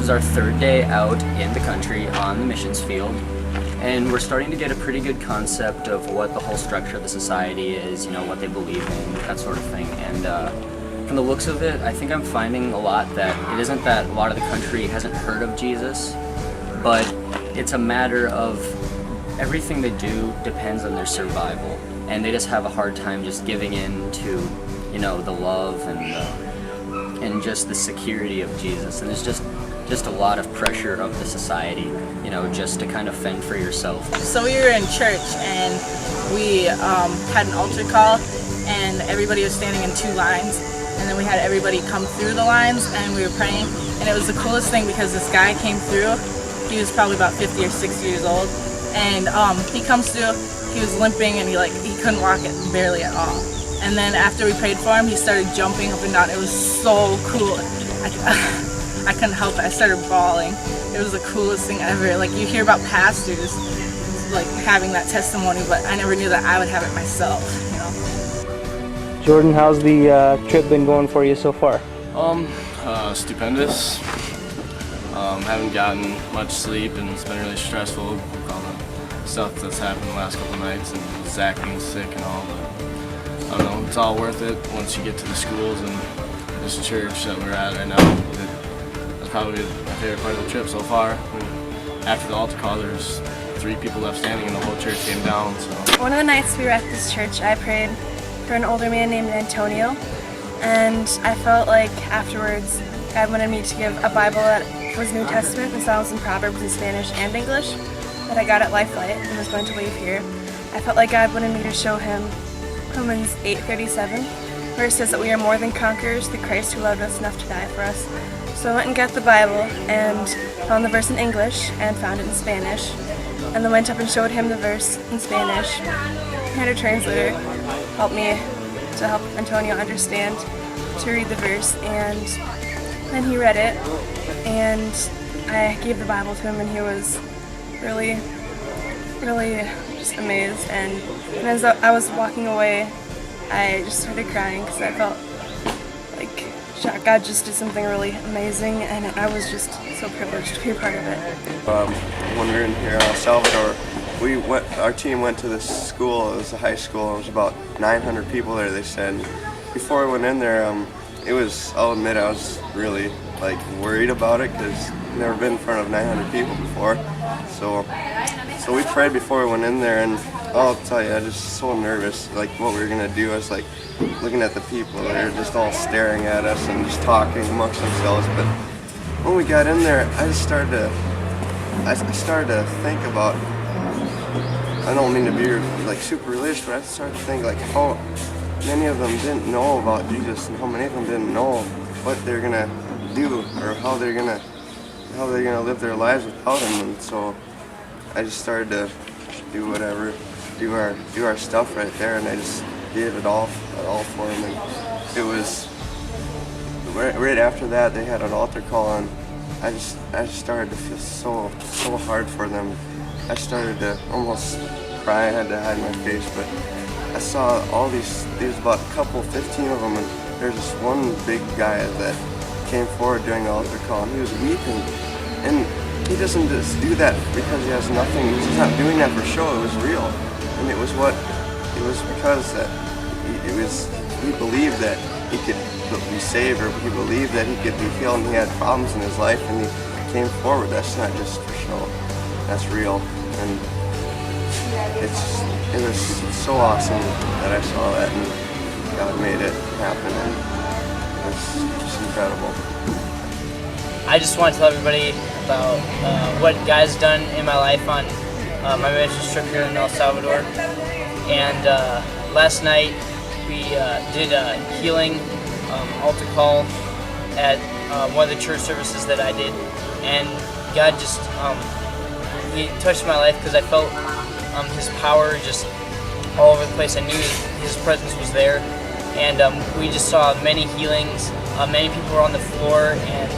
is our third day out in the country on the missions field, and we're starting to get a pretty good concept of what the whole structure of the society is, you know, what they believe in, that sort of thing. And from the looks of it, I think I'm finding a lot that it isn't that a lot of the country hasn't heard of Jesus, but it's a matter of everything they do depends on their survival, and they just have a hard time just giving in to, you know, the love and just the security of Jesus. And there's just a lot of pressure of the society, you know, just to kind of fend for yourself. So we were in church and we had an altar call, and everybody was standing in two lines, and then we had everybody come through the lines and we were praying, and it was the coolest thing because this guy came through. He was probably about 50 or 60 years old, and he comes through, he was limping and he couldn't walk it barely at all. And then after we prayed for him, he started jumping up and down. It was so cool. I couldn't help it. I started bawling. It was the coolest thing ever. Like, you hear about pastors like having that testimony, but I never knew that I would have it myself, you know. Jordan, how's the trip been going for you so far? Stupendous. Haven't gotten much sleep, and it's been really stressful with all the stuff that's happened the last couple nights, and Zach being sick and all. But I don't know, it's all worth it once you get to the schools and this church that we're at right now. That's probably my favorite part of the trip so far. After the altar call, there's 3 people left standing, and the whole church came down. So one of the nights we were at this church, I prayed for an older man named Antonio, and I felt like afterwards God wanted me to give a Bible that was New Testament, the Psalms and Proverbs in Spanish and English, that I got at Lifelight and was going to leave here. I felt like God wanted me to show him Romans 8:37, where it says that we are more than conquerors through Christ who loved us enough to die for us. So I went and got the Bible and found the verse in English and found it in Spanish, and then went up and showed him the verse in Spanish. I had a translator help me to help Antonio understand to read the verse, and then he read it, and I gave the Bible to him, and he was really just amazed. And as I was walking away, I just started crying because I felt like God just did something really amazing, and I was just so privileged to be a part of it. When we were in here in Salvador, our team went to this school. It was a high school. It was about 900 people there, they said. Before we went in there, I'll admit I was really worried about it because I've never been in front of 900 people before. So we prayed before we went in there, and I'll tell you, I was just so nervous, what we were gonna do. I was looking at the people, they were just all staring at us and just talking amongst themselves. But when we got in there, I started to think about, I don't mean to be super religious, but I started to think how many of them didn't know about Jesus, and how many of them didn't know what they're gonna do or how they're gonna live their lives without him. And so I just started to do whatever, do our stuff right there, and I just did it all for him. And it was right after that they had an altar call, and I just started to feel so hard for them. I started to almost cry. I had to hide my face, but I saw all these. There's about 15 of them, and there's this one big guy that came forward during the altar call, and he was weeping. And he doesn't just do that because he has nothing. He's not doing that for show. It was real, and it was because that he believed that he could be saved, or he believed that he could be healed, and he had problems in his life, and he came forward. That's not just for show. That's real, and it was so awesome that I saw that, and God made it happen, and it was just incredible. I just want to tell everybody about what God's done in my life on my mission trip here in El Salvador. And last night we did a healing altar call at one of the church services that I did, and God just he touched my life because I felt His power just all over the place. I knew His presence was there, and we just saw many healings. Many people were on the floor, and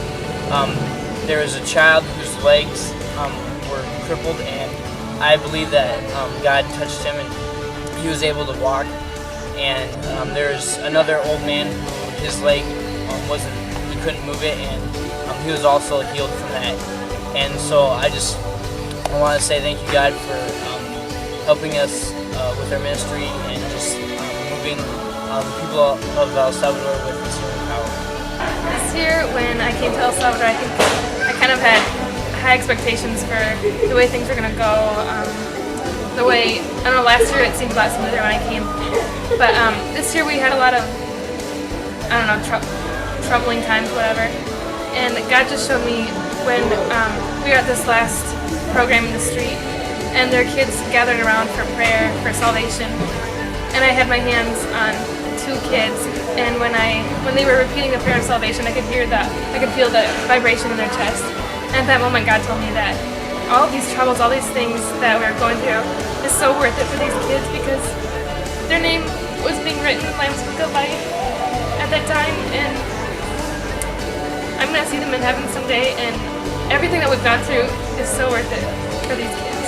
there was a child whose legs were crippled, and I believe that God touched him and he was able to walk. And there's another old man who his leg he couldn't move it, and he was also healed from that. And so I want to say thank you, God, for helping us with our ministry and just moving the people of El Salvador with His healing power. This year, when I came to El Salvador, I think I kind of had high expectations for the way things were going to go. The way, I don't know, last year it seemed a lot smoother when I came. But this year we had a lot of, I don't know, troubling times, whatever. And God just showed me when we were at this last program in the street, and there were kids gathering around for prayer, for salvation. And I had my hands on 2 kids, and when they were repeating the prayer of salvation, I could feel the vibration in their chest. And at that moment, God told me that all of these troubles, all these things that we were going through is so worth it for these kids, because their name was being written in the Lamb's Book of Life at that time, and I'm going to see them in heaven someday, and everything that we've gone through is so worth it for these kids.